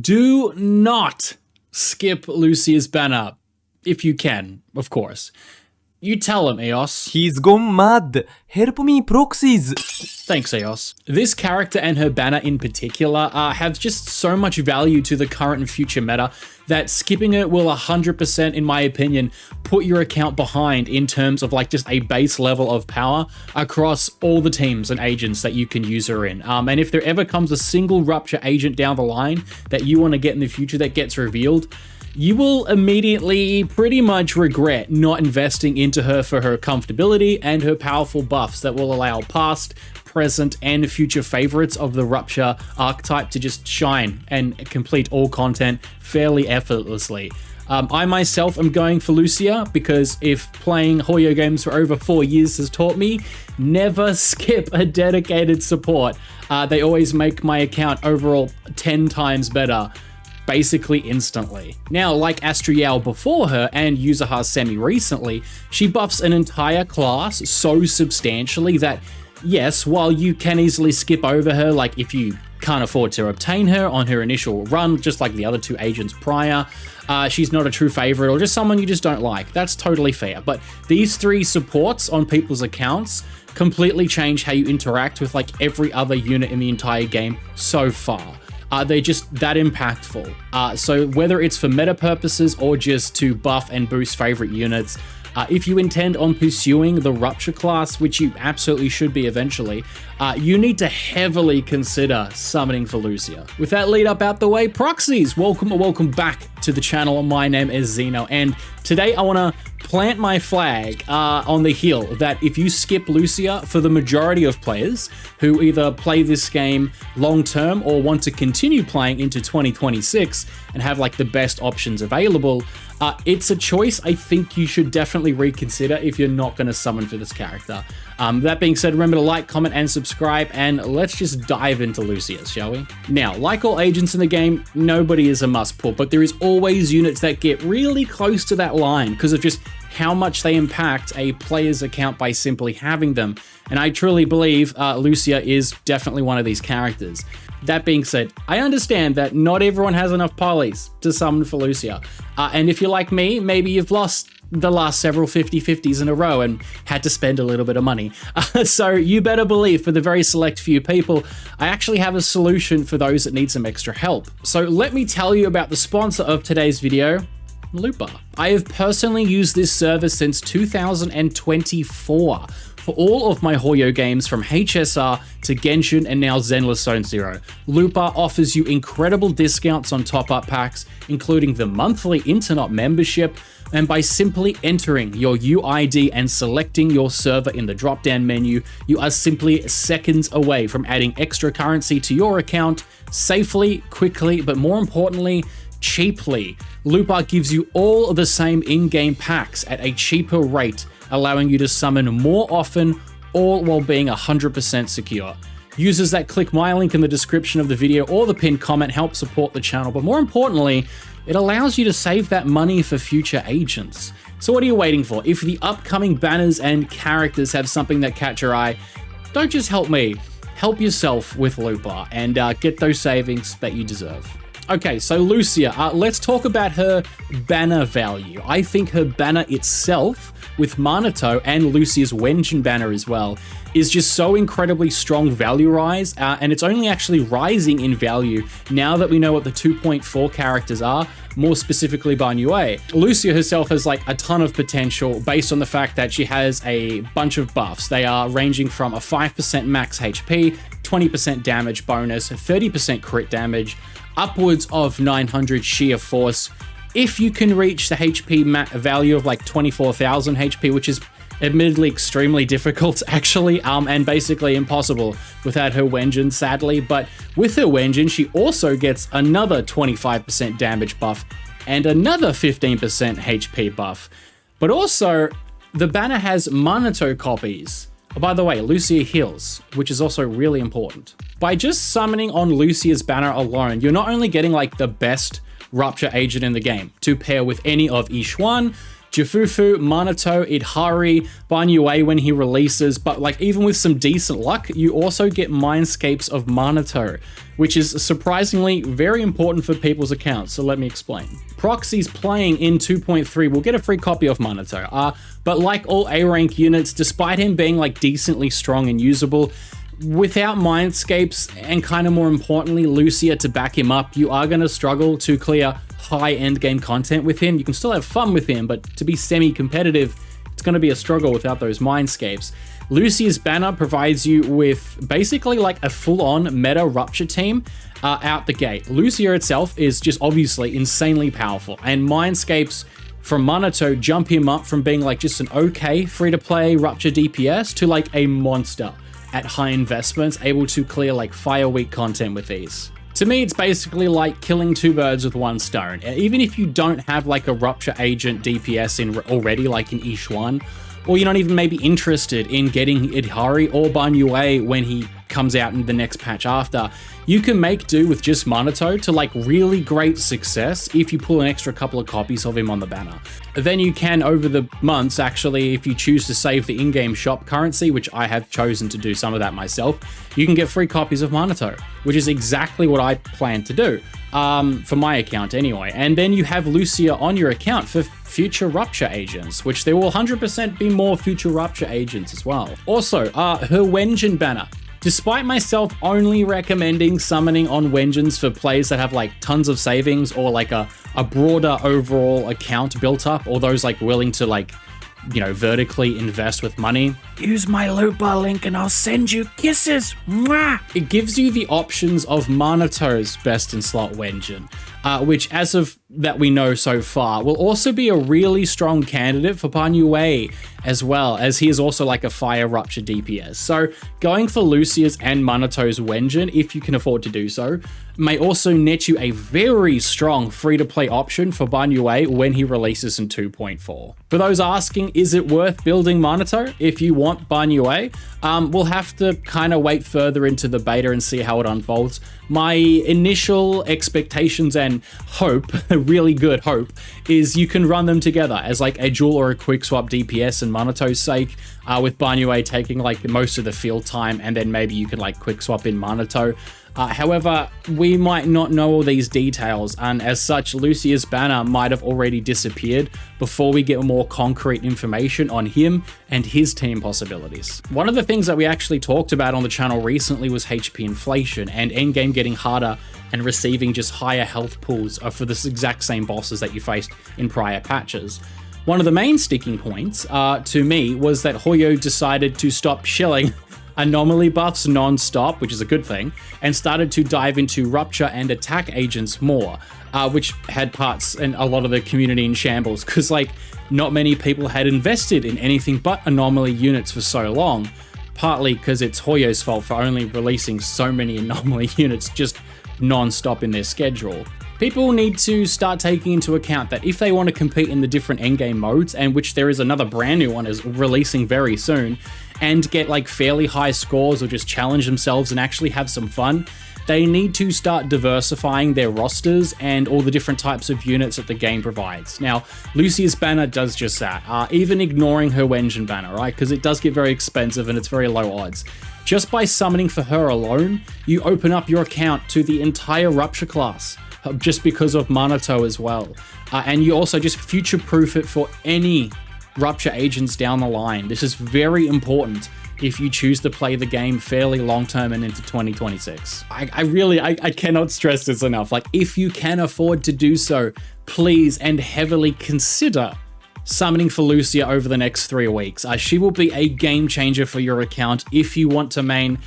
Do not skip Lucia's banner, if you can, of course. You tell him, Eos. He's gone mad. Help me, proxies. Thanks, Eos. This character and her banner in particular have just so much value to the current and future meta that skipping it will 100%, in my opinion, put your account behind in terms of like just a base level of power across all the teams and agents that you can use her in. And if there ever comes a single Rupture agent down the line that you want to get in the future that gets revealed, you will immediately pretty much regret not investing into her for her comfortability and her powerful buffs that will allow past, present, and future favorites of the Rupture archetype to just shine and complete all content fairly effortlessly. I myself am going for Lucia because if playing Heya games for over 4 years has taught me, never skip a dedicated support. They always make my account overall 10 times better, basically instantly. Now, like Astra before her and Yuzu semi recently, she buffs an entire class so substantially that, yes, while you can easily skip over her, like if you can't afford to obtain her on her initial run, just like the other two agents prior, she's not a true favorite or just someone you just don't like. That's totally fair. But these three supports on people's accounts completely change how you interact with like every other unit in the entire game so far. They're just that impactful. So whether it's for meta purposes or just to buff and boost favorite units, if you intend on pursuing the Rupture class, which you absolutely should be eventually, you need to heavily consider summoning for Lucia. With that lead up out the way, proxies, welcome back to the channel. My name is Zeno, and today I want to plant my flag on the hill that if you skip Lucia, for the majority of players who either play this game long term or want to continue playing into 2026 and have like the best options available, it's a choice I think you should definitely reconsider if you're not going to summon for this character. That being said, remember to like, comment, and subscribe, and let's just dive into Lucia, shall we? Now, like all agents in the game, nobody is a must pull, but there is always units that get really close to that line because of just how much they impact a player's account by simply having them. And I truly believe Lucia is definitely one of these characters. That being said, I understand that not everyone has enough polys to summon for Lucia. And if you're like me, maybe you've lost the last several 50-50s in a row and had to spend a little bit of money. So you better believe for the very select few people, I actually have a solution for those that need some extra help. So let me tell you about the sponsor of today's video, Lupa. I have personally used this service since 2024 for all of my Heya games from HSR to Genshin and now Zenless Zone Zero. Lupa offers you incredible discounts on top-up packs, including the monthly internet membership, and by simply entering your UID and selecting your server in the drop-down menu, you are simply seconds away from adding extra currency to your account safely, quickly, but more importantly, cheaply. Lupa gives you all the same in-game packs at a cheaper rate, allowing you to summon more often, all while being 100% secure. Users that click my link in the description of the video or the pinned comment help support the channel, but more importantly, it allows you to save that money for future agents. So what are you waiting for? If the upcoming banners and characters have something that catch your eye, don't just help me, help yourself with Lupa and get those savings that you deserve. Okay, so Lucia, let's talk about her banner value. I think her banner itself, with Minato and Lucia's Wenjin banner as well, is just so incredibly strong value rise, and it's only actually rising in value now that we know what the 2.4 characters are, more specifically Banyue. Lucia herself has like a ton of potential based on the fact that she has a bunch of buffs. They are ranging from a 5% max HP, 20% damage bonus, 30% crit damage, upwards of 900 sheer force. If you can reach the HP value of like 24,000 HP, which is admittedly extremely difficult actually, and basically impossible without her Wenjin, sadly, but with her Wenjin, she also gets another 25% damage buff and another 15% HP buff. But also, the banner has Minato copies. By the way, Lucia heals, which is also really important. By just summoning on Lucia's banner alone, you're not only getting like the best Rupture agent in the game to pair with any of Ishuan, Jifufu, Minato, Idhari, Banyue when he releases, but like even with some decent luck, you also get Mindscapes of Minato, which is surprisingly very important for people's accounts, so let me explain. Proxies playing in 2.3 will get a free copy of Minato, but like all A rank units, despite him being like decently strong and usable, without Mindscapes and kind of more importantly Lucia to back him up, you are going to struggle to clear high endgame content with him. You can still have fun with him, but to be semi-competitive, it's going to be a struggle without those Mindscapes. Lucia's banner provides you with basically like a full-on meta Rupture team out the gate. Lucia itself is just obviously insanely powerful, and Mindscapes from Minato jump him up from being like just an okay free-to-play Rupture DPS to like a monster at high investments, able to clear like Fire Week content with these. To me, it's basically like killing two birds with one stone. Even if you don't have like a Rupture Agent DPS in already, like in Ish 1, or you're not even maybe interested in getting Idhari or Banyue when he comes out in the next patch after, you can make do with just Minato to like really great success if you pull an extra couple of copies of him on the banner. Then you can, over the months, actually, if you choose to save the in-game shop currency, which I have chosen to do some of that myself, you can get free copies of Minato, which is exactly what I plan to do, for my account anyway. And then you have Lucia on your account for future Rupture agents, which there will 100% be more future Rupture agents as well. Also, her Wenjin banner. Despite myself only recommending summoning on Wenjins for players that have like tons of savings or like a broader overall account built up, or those like willing to like, you know, vertically invest with money, use my loot bar link and I'll send you kisses. Mwah! It gives you the options of Manato's best in slot Wenjin, which as of that we know so far will also be a really strong candidate for Banyue, as well as he is also like a Fire Rupture DPS. So going for Lucia's and Manato's Wenjin, if you can afford to do so, may also net you a very strong free-to-play option for Banyue when he releases in 2.4. For those asking, is it worth building Minato if you want Banyue? We'll have to kind of wait further into the beta and see how it unfolds. My initial expectations and hope, a really good hope, is you can run them together as like a dual or a quick swap DPS in Manato's sake, with Banyue taking like most of the field time, and then maybe you can like quick swap in Minato. However, we might not know all these details, and as such, Lucia's banner might have already disappeared before we get more concrete information on him and his team possibilities. One of the things that we actually talked about on the channel recently was HP inflation and endgame getting harder and receiving just higher health pools for this exact same bosses that you faced in prior patches. One of the main sticking points to me was that Hoyo decided to stop shilling anomaly buffs non-stop, which is a good thing, and started to dive into Rupture and attack agents more, which had parts and a lot of the community in shambles, because like not many people had invested in anything but anomaly units for so long, partly because it's Hoyo's fault for only releasing so many anomaly units just non-stop in their schedule. People need to start taking into account that if they want to compete in the different endgame modes, and which there is another brand new one is releasing very soon, and get like fairly high scores or just challenge themselves and actually have some fun, they need to start diversifying their rosters and all the different types of units that the game provides. Now, Lucia's banner does just that, even ignoring her Wenjin banner, right? Because it does get very expensive and it's very low odds. Just by summoning for her alone, you open up your account to the entire Rupture class, just because of Minato as well. And you also just future-proof it for any Rupture agents down the line. This is very important if you choose to play the game fairly long-term and into 2026. I cannot stress this enough. Like, if you can afford to do so, please and heavily consider summoning for Lucia over the next 3 weeks. She will be a game changer for your account if you want to main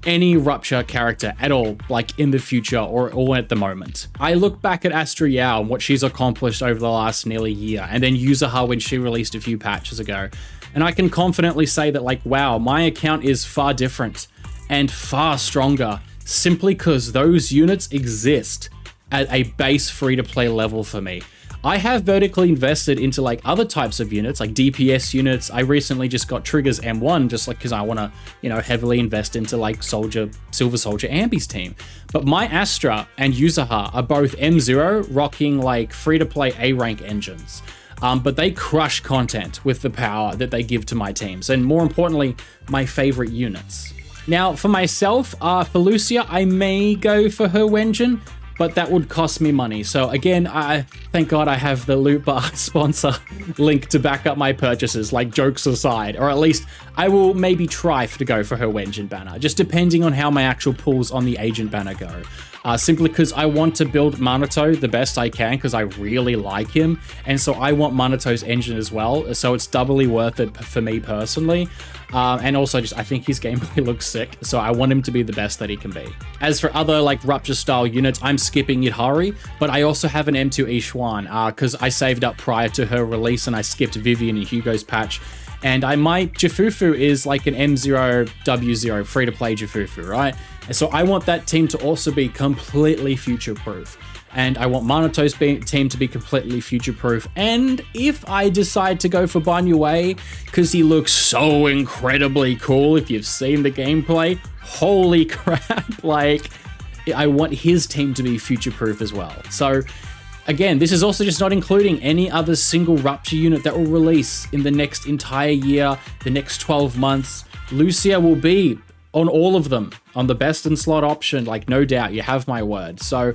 any Rupture character at all, like in the future or at the moment. I look back at Astra and what she's accomplished over the last nearly year, and then Yuzu when she released a few patches ago, and I can confidently say that like, wow, my account is far different and far stronger simply because those units exist at a base free-to-play level for me. I have vertically invested into like other types of units, like DPS units. I recently just got Trigger's M1 just like because I want to, you know, heavily invest into like Silver Soldier Ambi's team. But my Astra and Yuzu are both M0 rocking like free-to-play A rank engines. but they crush content with the power that they give to my teams, and more importantly, my favorite units. Now, for myself, for Lucia, I may go for her Wenjin, but that would cost me money. So again, thank God I have the Loot Bar sponsor link to back up my purchases, like jokes aside, or at least I will maybe try to go for her Wenjin banner, just depending on how my actual pulls on the agent banner go. Simply because I want to build Minato the best I can because I really like him, and so I want Manato's engine as well, so it's doubly worth it for me personally. And also just I think his gameplay looks sick, so I want him to be the best that he can be. As for other like Rupture style units, I'm skipping Ihari, but I also have an M2 Ishuan because I saved up prior to her release and I skipped Vivian and Hugo's patch. And I might, Jifufu is like an M0, W0, free-to-play Jifufu, right? And so I want that team to also be completely future-proof. And I want Manato's team to be completely future-proof. And if I decide to go for Banyue, because he looks so incredibly cool, if you've seen the gameplay, holy crap, like, I want his team to be future-proof as well. So, again, this is also just not including any other single Rupture unit that will release in the next entire year, the next 12 months. Lucia will be on all of them, on the best in slot option, like no doubt, you have my word. So,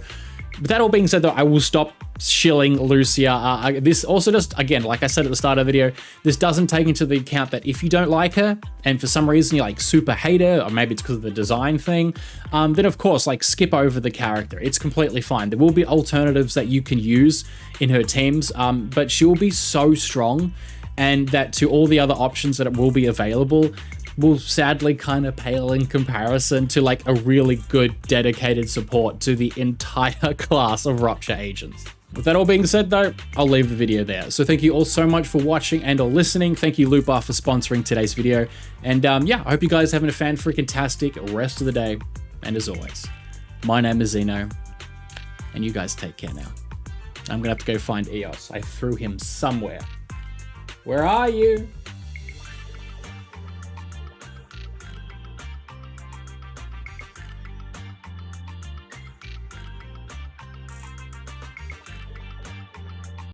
with that all being said though, I will stop shilling Lucia. This also just, again, like I said at the start of the video, this doesn't take into the account that if you don't like her, and for some reason you like super hate her, or maybe it's because of the design thing, then of course, like skip over the character. It's completely fine. There will be alternatives that you can use in her teams, but she will be so strong, and that to all the other options that will be available, will sadly kind of pale in comparison to like a really good dedicated support to the entire class of Rupture agents. With that all being said though, I'll leave the video there. So thank you all so much for watching and or listening. Thank you Loot Bar for sponsoring today's video. And yeah, I hope you guys are having a fan-freaking-tastic rest of the day. And as always, my name is Zeno, and you guys take care now. I'm gonna have to go find Eos. I threw him somewhere. Where are you?